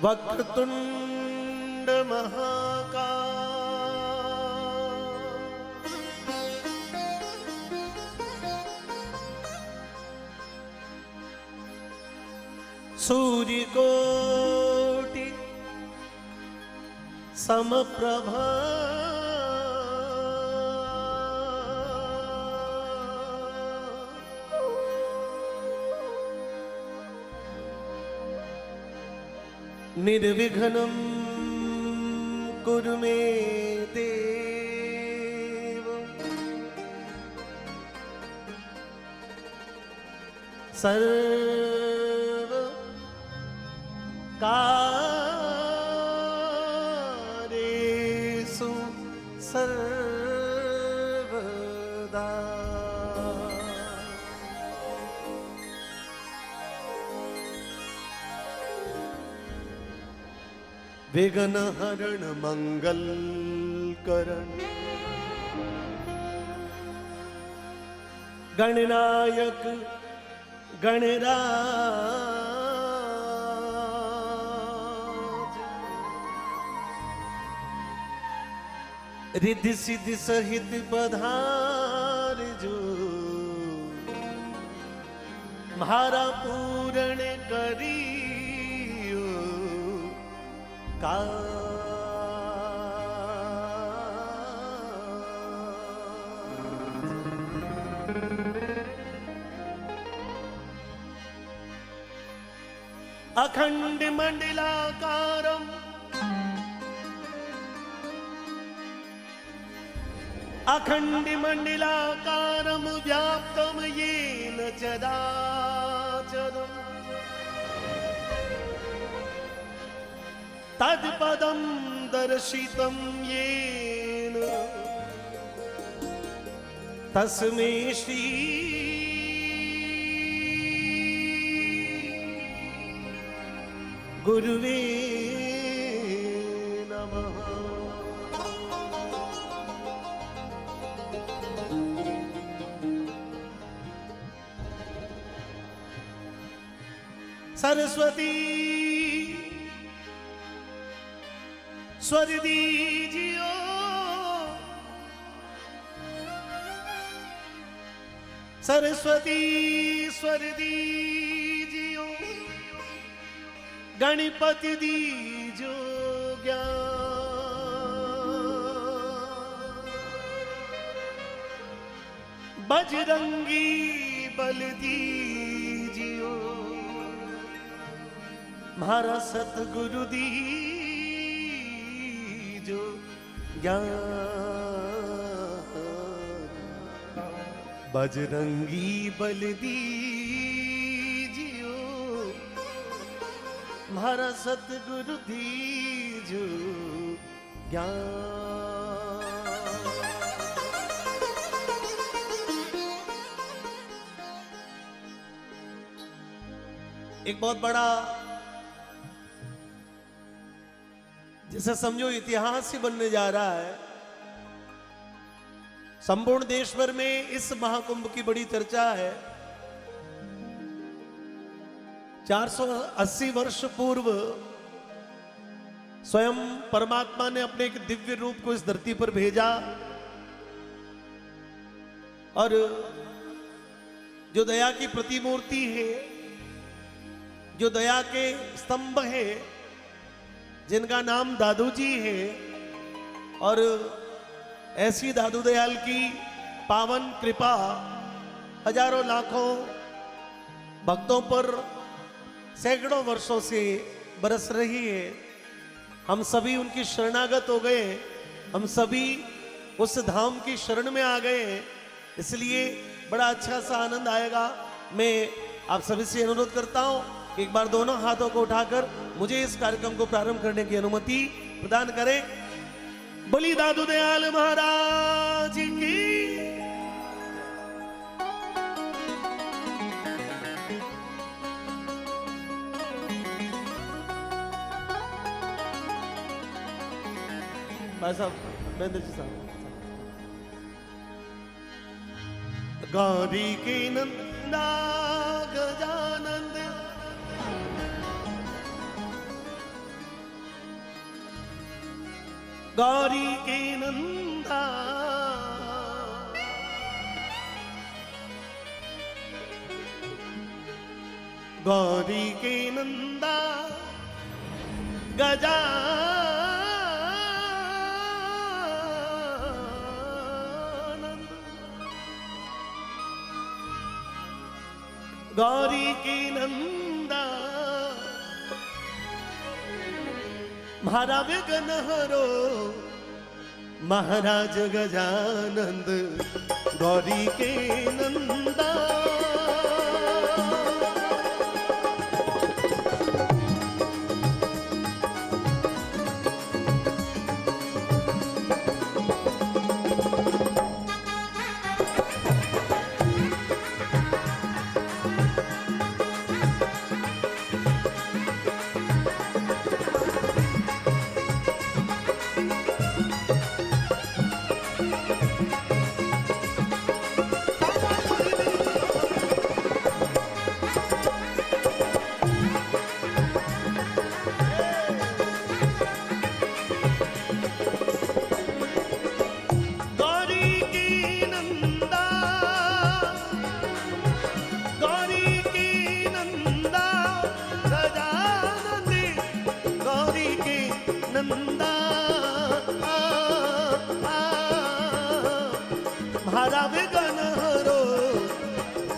वक्रतुंड महाकाय सूर्यकोटि समप्रभा निर्विघ्नं कुरु मे देव सर्व कार्येषु सर्वदा। विघ्न हरण मंगल करण गणनायक गणराज रिद्धि सिद्धि सहित पधार जो म्हारा पूर्ण करी का अखंड मंडलाकारं अखंड मंडलाकारं व्याप्तं येन चराचरम् तत्पदं दर्शितं येन तस्मै श्री गुरुवे नमः। सरस्वती स्वर दीजियो सरस्वती स्वर दीजियो गणपति दीजो ज्ञान बजरंगी बल दीजियो म्हारा सतगुरु दीजो ज्ञान बजरंगी बल दीजियो म्हारा सतगुरु दीजो ज्ञान। एक बहुत बड़ा जैसे समझो इतिहास ही बनने जा रहा है। संपूर्ण देश भर में इस महाकुंभ की बड़ी चर्चा है। 480 वर्ष पूर्व स्वयं परमात्मा ने अपने एक दिव्य रूप को इस धरती पर भेजा और जो दया की प्रतिमूर्ति है, जो दया के स्तंभ है, जिनका नाम दादू जी है, और ऐसी दादू दयाल की पावन कृपा हजारों लाखों भक्तों पर सैकड़ों वर्षों से बरस रही है। हम सभी उनकी शरणागत हो गए, हम सभी उस धाम की शरण में आ गए, इसलिए बड़ा अच्छा सा आनंद आएगा। मैं आप सभी से अनुरोध करता हूं कि एक बार दोनों हाथों को उठाकर मुझे इस कार्यक्रम को प्रारंभ करने की अनुमति प्रदान करें। बोली दादू दयाल महाराज की। भाई साहब, महेंद्र जी साहब। गौरी के नंदा गजानंद, गौरी के नंदा, गौरी के नंदा गजानंद, गौरी की नंदा महारा विघ्न हरो, महाराज गजानंद गौरी के नंदा।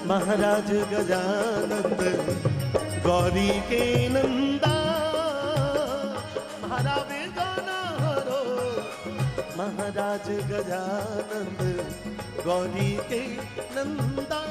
महाराज गजानंद गौरी के नंदा, महाराज गजानरो, महाराज गजानंद गौरी के नंदा।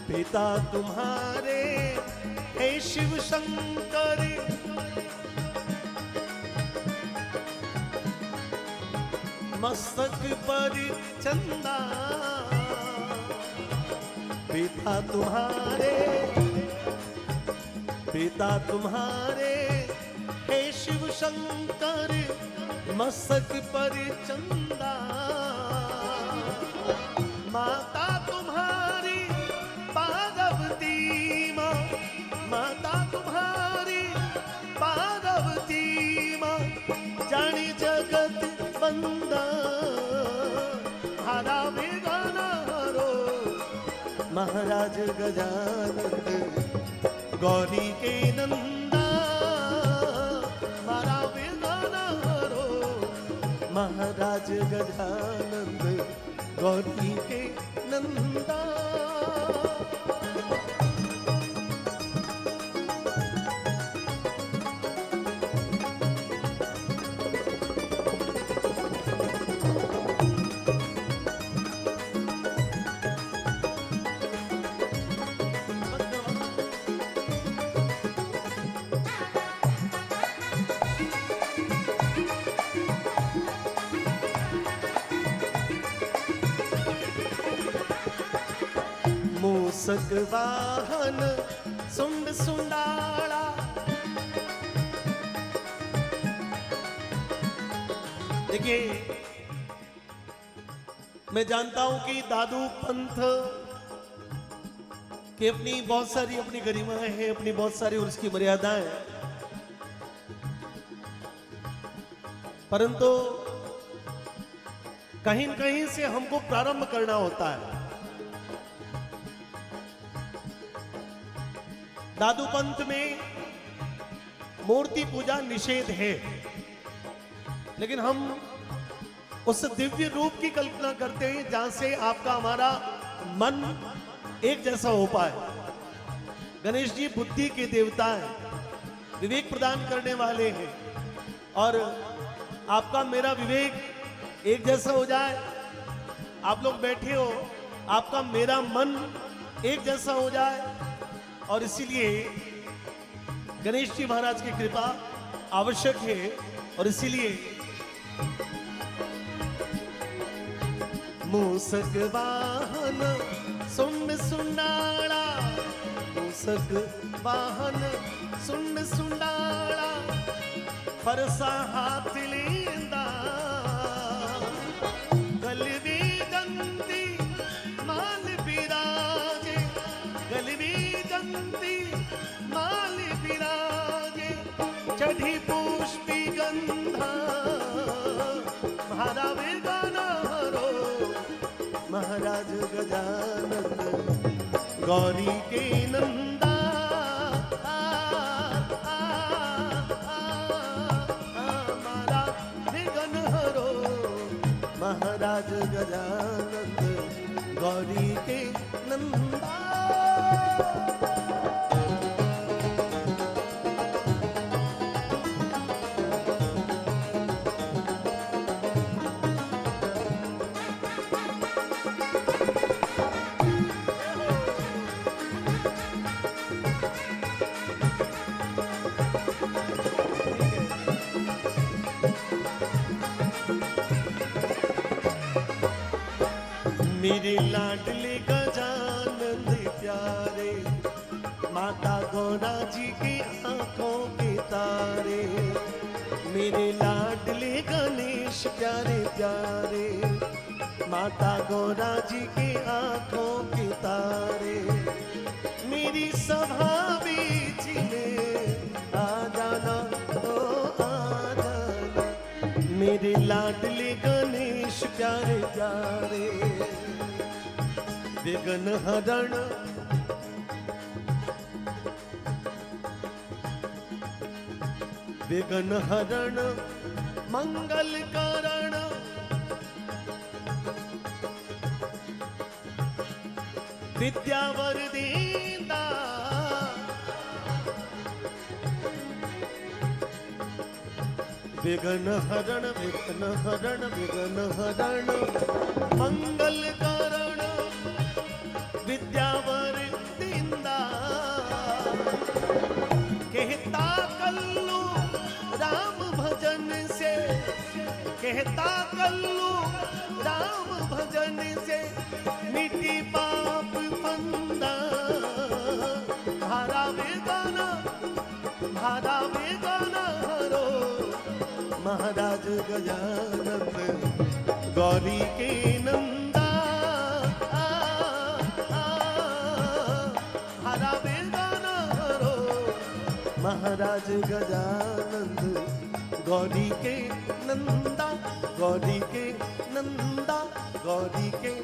पिता तुम्हारे हे शिव शंकर, मस्तक पर चंदा। पिता तुम्हारे हे शिव शंकर, मस्तक पर चंदा। माता तुम्हारी पार्वती माँ, माता तुम्हारी पार्वती माँ, जानी जगत बंदा हरा बेगाना रो। महाराज गजानंद गौरी के नंदा, हरा बेगाना रो। महाराज गजानंद गौरी के नंदा। मूसक वाहन सुंड सुंडाला। देखिए, मैं जानता हूं कि दादू पंथ की अपनी बहुत सारी अपनी गरिमाएं हैं, अपनी बहुत सारी और उसकी मर्यादाएं हैं, परंतु कहीं न कहीं से हमको प्रारंभ करना होता है। दादू पंथ में मूर्ति पूजा निषेध है, लेकिन हम उस दिव्य रूप की कल्पना करते हैं जहां से आपका हमारा मन एक जैसा हो पाए। गणेश जी बुद्धि के देवता हैं, विवेक प्रदान करने वाले हैं, और आपका मेरा विवेक एक जैसा हो जाए। आप लोग बैठे हो, आपका मेरा मन एक जैसा हो जाए, और इसीलिए गणेश जी महाराज की कृपा आवश्यक है। और इसीलिए मूसक वाहन सुंड सुंडाला, मूसक वाहन सुंड सुंडाला, फरसा हाथ लेंदा गलवी दंती माल बिराजे, गलवी दंती माल बिराजे, चढ़ी पुष्पी गंधा भारा वेगाना हरो, महाराज गजानन गौरी के नंदा। हमारा विघ्न हरो, महाराज गजानन गौरी के नंदा। मेरे लाडले गजानन प्यारे, माता गौरा जी की आंखों के तारे। मेरे लाडले गणेश प्यारे प्यारे, माता गौरा जी की आंखों के तारे। मेरी सभा बीच में आ जाना, ओ आ जाना, मेरे लाडले गणेश प्यारे प्यारे। विघ्न हरण विघ्न हरण मंगल कारण, विद्यावर देंदा विघ्न हरण, विघ्न हरण, विघ्न हरण मंगल कारण, विद्यावर देंदा। कहता कल्लू राम भजन से, कहता कल्लू राम भजन से, मिट्टी पाप फंदा। भारा वेगाना, भारा वेगाना हरो, महाराज गजानन गौरी के नंदा। भारा वेगाना हरो, महाराज गजानन गौरी के नंदा, गौरी के नंदा, गौरी के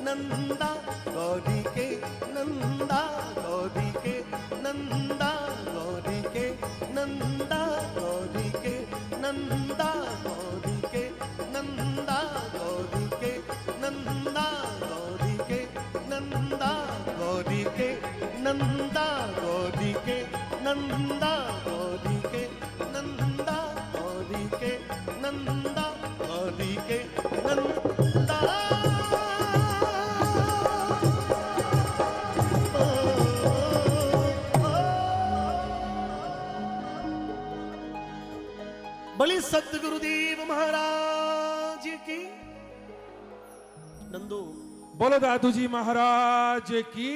नंदा, गौरी के नंदा, गौरी के नंदा, गौरी के नंदा, गौरी के नंदा, गौरी के नंदा, गौरी के नंदा, गौरी के नंदा, गौरी के नंदा, गौरी के नंदा, गौरी के नंदा, गौरी के नंदा, गौरी के नंदा। बलि सतगुरुदेव महाराज की। नंदू बोलो दादू जी महाराज की।